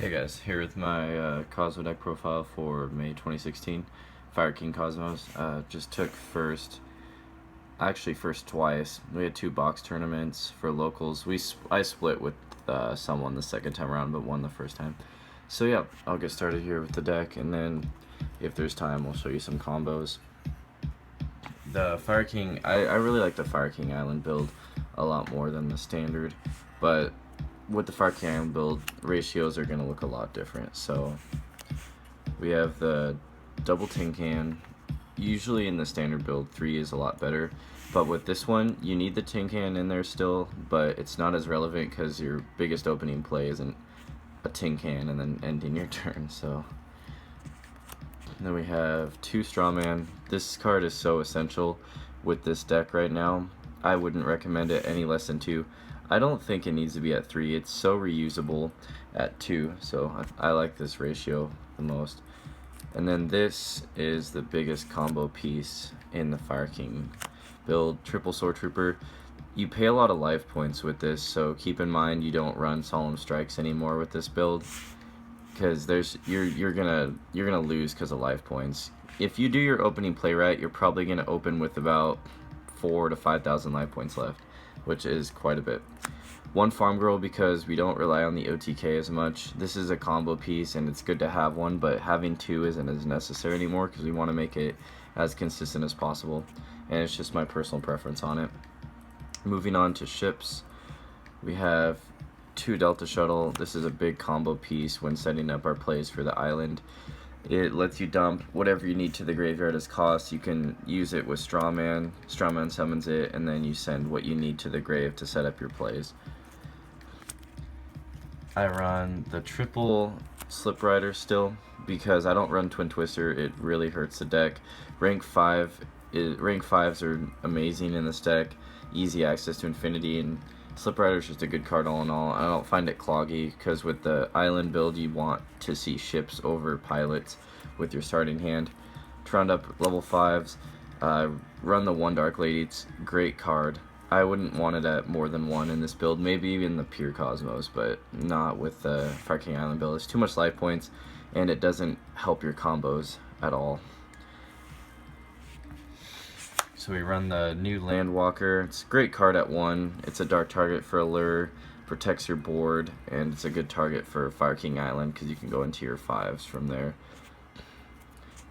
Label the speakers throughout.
Speaker 1: Hey guys, here with my Kozmo deck profile for May 2016. Fireking Cosmos. Just took first, actually first twice. We had 2 box tournaments for locals. I split with someone the second time around, but won the first time. So yeah, I'll get started here with the deck, and then if there's time, we'll show you some combos. The Fireking, I really like the Fireking Island build a lot more than the standard, but with the Fireking Island build, ratios are going to look a lot different. So we have the double tin can. Usually in the standard build, 3 is a lot better, but with this one, you need the tin can in there still, but it's not as relevant because your biggest opening play isn't a tin can and then ending your turn. So then we have 2 Strawman. This card is so essential with this deck right now. I wouldn't recommend it any less than 2. I don't think it needs to be at 3. It's so reusable at 2, so I like this ratio the most. And then this is the biggest combo piece in the Fireking build, Triple Sword Trooper. You pay a lot of life points with this, so keep in mind you don't run Solemn Strikes anymore with this build, because you're gonna lose because of life points. If you do your opening play right, you're probably gonna open with about 4,000 to 5,000 life points left, which is quite a bit. 1 Farm Girl, because we don't rely on the OTK as much. This is a combo piece and it's good to have one, but having 2 isn't as necessary anymore because we want to make it as consistent as possible, and it's just my personal preference on it. Moving on to ships, we have 2 Delta Shuttle. This is a big combo piece when setting up our plays for the island. It lets you dump whatever you need to the graveyard as cost. You can use it with Strawman. Strawman summons it, and then you send what you need to the grave to set up your plays. I run the triple Slip Rider still because I don't run Twin Twister. It really hurts the deck. Rank 5s are amazing in this deck. Easy access to infinity, and Slip Rider is just a good card all in all. I don't find it cloggy because with the island build, you want to see ships over pilots with your starting hand. To round up level 5s, run the 1 Dark Lady. It's a great card. I wouldn't want it at more than 1 in this build, maybe even the pure Cosmos, but not with the Fireking Island build. It's too much life points, and it doesn't help your combos at all. So we run the new Landwalker. It's a great card at 1. It's a dark target for a lure, protects your board, and it's a good target for Fireking Island because you can go into your 5s from there.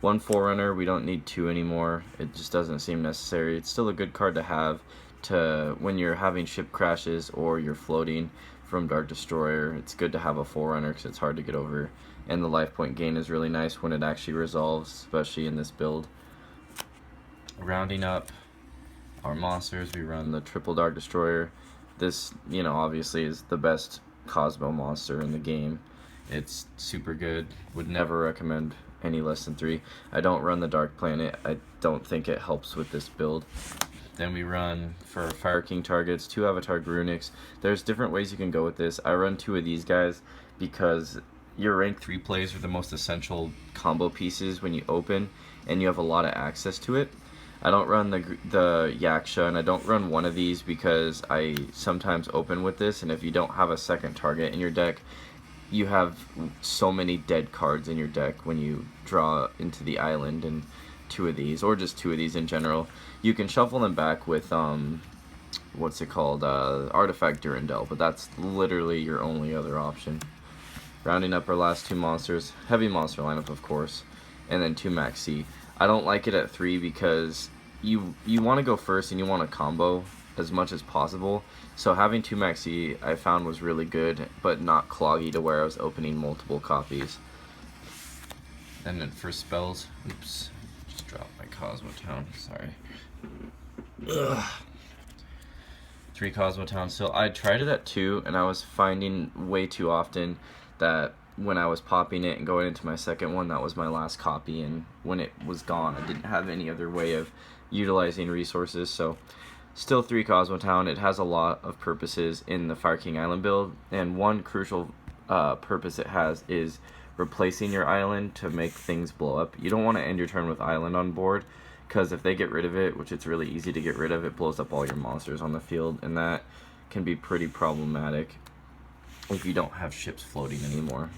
Speaker 1: 1 Forerunner, we don't need 2 anymore. It just doesn't seem necessary. It's still a good card to have to when you're having ship crashes or you're floating from Dark Destroyer. It's good to have a Forerunner because it's hard to get over, and the life point gain is really nice when it actually resolves, especially in this build. Rounding up our monsters, we run the triple Dark Destroyer. This, obviously is the best Kozmo monster in the game. It's super good. Would never recommend any less than 3. I don't run the Dark Planet. I don't think it helps with this build. Then we run, for Fireking targets, 2 Avatar Grunics. There's different ways you can go with this. I run 2 of these guys because your rank 3 plays are the most essential combo pieces when you open, and you have a lot of access to it. I don't run the Yaksha, and I don't run one of these because I sometimes open with this, and if you don't have a second target in your deck, you have so many dead cards in your deck when you draw into the island, and 2 of these, or just 2 of these in general. You can shuffle them back with, Artifact Durandal, but that's literally your only other option. Rounding up our last 2 monsters, heavy monster lineup of course, and then 2 Max C. I don't like it at 3 because you want to go first and you want to combo as much as possible. So having 2 Max C I found was really good, but not cloggy to where I was opening multiple copies. And then for spells, oops, just dropped my Kozmo Town, sorry. Ugh. 3 Kozmo Town. So I tried it at 2, and I was finding way too often that when I was popping it and going into my second one, that was my last copy, and when it was gone, I didn't have any other way of utilizing resources. So still 3 Kozmo Town. It has a lot of purposes in the Fireking Island build, and one crucial purpose it has is replacing your island to make things blow up. You don't want to end your turn with island on board, because if they get rid of it, which it's really easy to get rid of, it blows up all your monsters on the field, and that can be pretty problematic if you don't have ships floating anymore.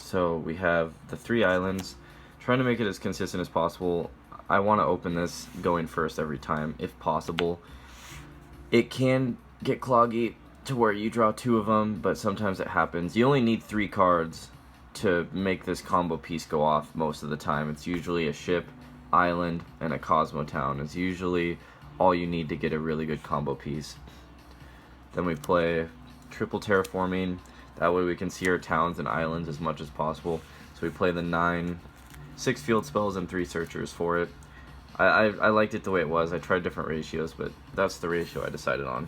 Speaker 1: So we have the 3 islands. Trying to make it as consistent as possible. I want to open this going first every time, if possible. It can get cloggy to where you draw 2 of them, but sometimes it happens. You only need 3 cards to make this combo piece go off most of the time. It's usually a ship, island, and a Kozmo town. It's usually all you need to get a really good combo piece. Then we play triple terraforming. That way we can see our towns and islands as much as possible. So we play the 6 field spells and 3 searchers for it. I liked it the way it was. I tried different ratios, but that's the ratio I decided on.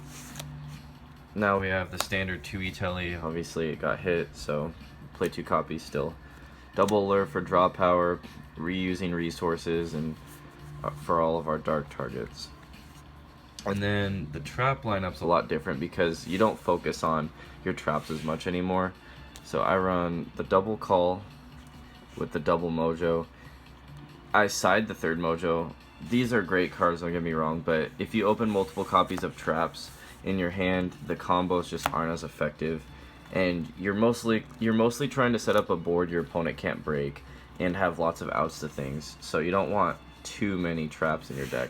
Speaker 1: Now we have the standard 2E telly. Obviously it got hit, so play 2 copies still. Double alert for draw power, reusing resources, and for all of our dark targets. And then the trap lineup's a lot different because you don't focus on your traps as much anymore. So I run the double call with the double mojo. I side the 3rd mojo. These are great cards, don't get me wrong, but if you open multiple copies of traps in your hand, the combos just aren't as effective. And you're mostly trying to set up a board your opponent can't break and have lots of outs to things. So you don't want too many traps in your deck.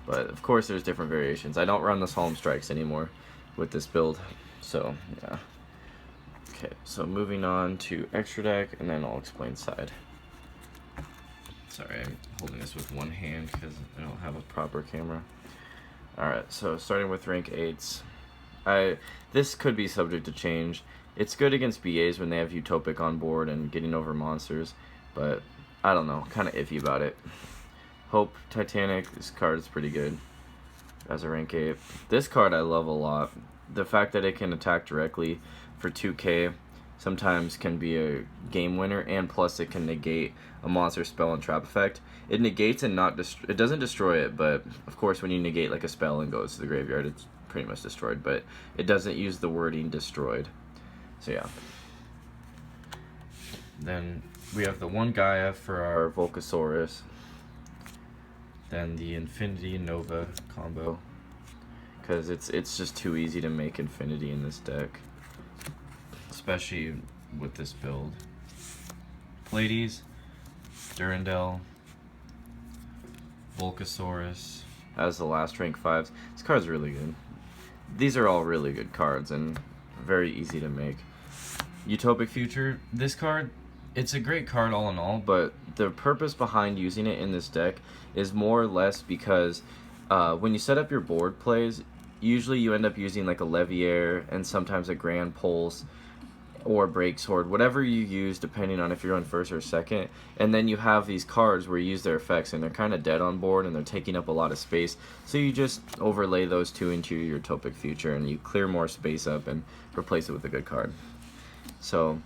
Speaker 1: But of course there's different variations. I don't run the Solemn Strikes anymore with this build. So yeah. Okay, so moving on to extra deck, and then I'll explain side. Sorry, I'm holding this with one hand because I don't have a proper camera. Alright, so starting with rank 8s. This could be subject to change. It's good against BAs when they have Utopic on board and getting over monsters, but I don't know, kind of iffy about it. Hope Titanic, this card is pretty good as a rank 8. This card I love a lot. The fact that it can attack directly for 2k sometimes can be a game winner, and plus it can negate a monster spell and trap effect. It negates and it doesn't destroy it, but of course when you negate like a spell and goes to the graveyard, it's pretty much destroyed, but it doesn't use the wording destroyed. So yeah. Then we have the 1 Gaia for our Volcasaurus. Then the Infinity Nova combo, because it's just too easy to make Infinity in this deck, especially with this build. Pleiades, Durandal, Volcasaurus as the last rank 5s. This card's really good. These are all really good cards and very easy to make. Utopic Future, this card, it's a great card all in all, but the purpose behind using it in this deck is more or less because when you set up your board plays, usually you end up using like a Leviair and sometimes a Grand Pulse or Break Sword, whatever you use depending on if you're on first or second, and then you have these cards where you use their effects and they're kind of dead on board and they're taking up a lot of space, so you just overlay those 2 into your Utopic Future and you clear more space up and replace it with a good card. So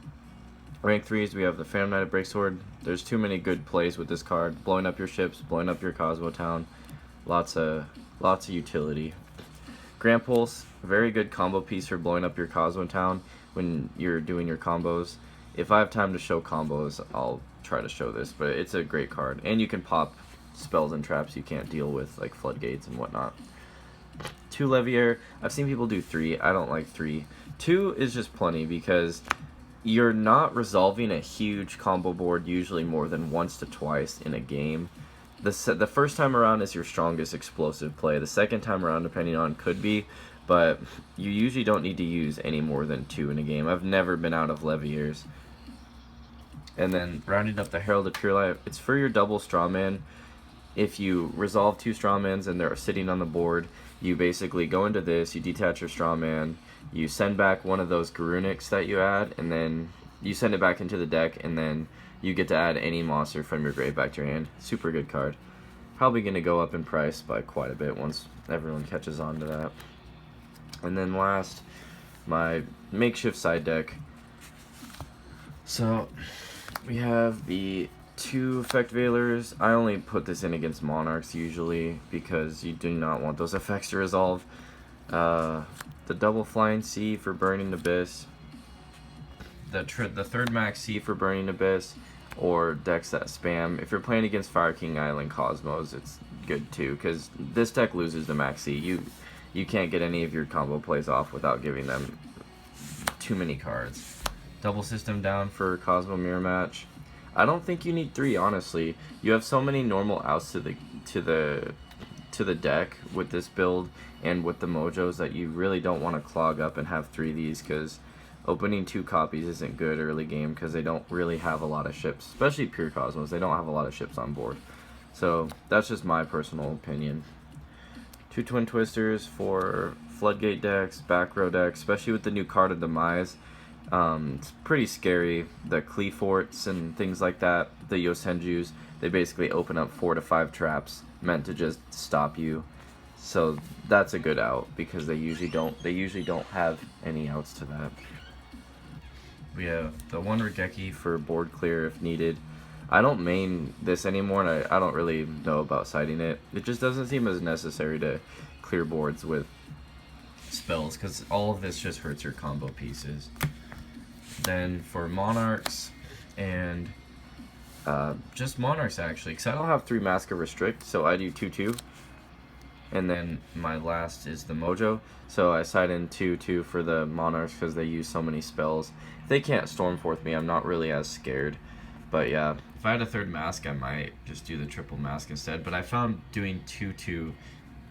Speaker 1: rank 3s, we have the Phantom Knight of Breaksword. There's too many good plays with this card. Blowing up your ships, blowing up your Kozmo town. Lots of utility. Grand Pulse, very good combo piece for blowing up your Kozmo town when you're doing your combos. If I have time to show combos, I'll try to show this, but it's a great card. And you can pop spells and traps you can't deal with, like floodgates and whatnot. 2 Leviair, I've seen people do 3. I don't like 3. 2 is just plenty because you're not resolving a huge combo board usually more than once to twice in a game. The first time around is your strongest explosive play. The second time around, depending on, could be, but you usually don't need to use any more than 2 in a game. I've never been out of Leviairs. And then rounding up the Herald of Pure Life, it's for your double strawman. If you resolve 2 strawmans and they're sitting on the board, you basically go into this, you detach your strawman, you send back one of those Garunics that you add, and then you send it back into the deck, and then you get to add any monster from your grave back to your hand. Super good card. Probably going to go up in price by quite a bit once everyone catches on to that. And then last, my makeshift side deck. So we have the 2 Effect Veilers. I only put this in against Monarchs usually because you do not want those effects to resolve. The double Flying Sea for Burning Abyss. The 3rd Max Sea for Burning Abyss, or decks that spam. If you're playing against Fireking Island Cosmos, it's good too, because this deck loses the Max Sea. You can't get any of your combo plays off without giving them too many cards. Double system down for Kozmo mirror match. I don't think you need 3, honestly. You have so many normal outs to the deck with this build and with the mojos that you really don't want to clog up and have 3 of these, because opening 2 copies isn't good early game because they don't really have a lot of ships, especially pure Cosmos. They don't have a lot of ships on board. So that's just my personal opinion. 2 Twin Twisters for Floodgate decks, back row decks, especially with the new card of Demise. It's pretty scary. The Cleforts and things like that, the Yosenjus, they basically open up 4 to 5 traps meant to just stop you. So that's a good out because they usually don't have any outs to that. We have the one Regeki for board clear if needed. I don't main this anymore, and I don't really know about siding it. It just doesn't seem as necessary to clear boards with spells, because all of this just hurts your combo pieces. Then for Monarchs, and just Monarchs actually, because I don't have 3 Mask of Restrict, so I do 2/2. And then my last is the Mojo, so I side in 2/2 for the Monarchs because they use so many spells. If they can't Stormforth me, I'm not really as scared. But yeah, if I had a 3rd mask, I might just do the triple mask instead. But I found doing 2/2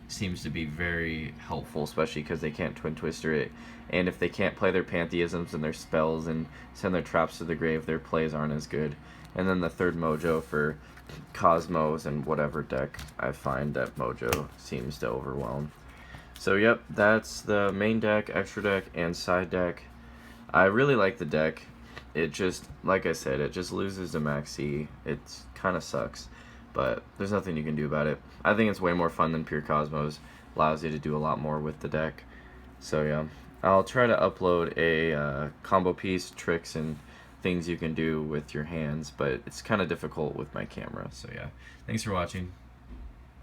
Speaker 1: seems to be very helpful, especially because they can't Twin Twister it. And if they can't play their Pantheisms and their spells and send their traps to the grave, their plays aren't as good. And then the 3rd Mojo for Cosmos and whatever deck I find that Mojo seems to overwhelm. So yep, that's the main deck, extra deck, and side deck. I really like the deck. It just, like I said, it just loses to Maxi. It kind of sucks, but there's nothing you can do about it. I think it's way more fun than pure Cosmos. Allows you to do a lot more with the deck. So yeah, I'll try to upload a combo piece, tricks, and things you can do with your hands, but it's kind of difficult with my camera. So yeah, thanks for watching.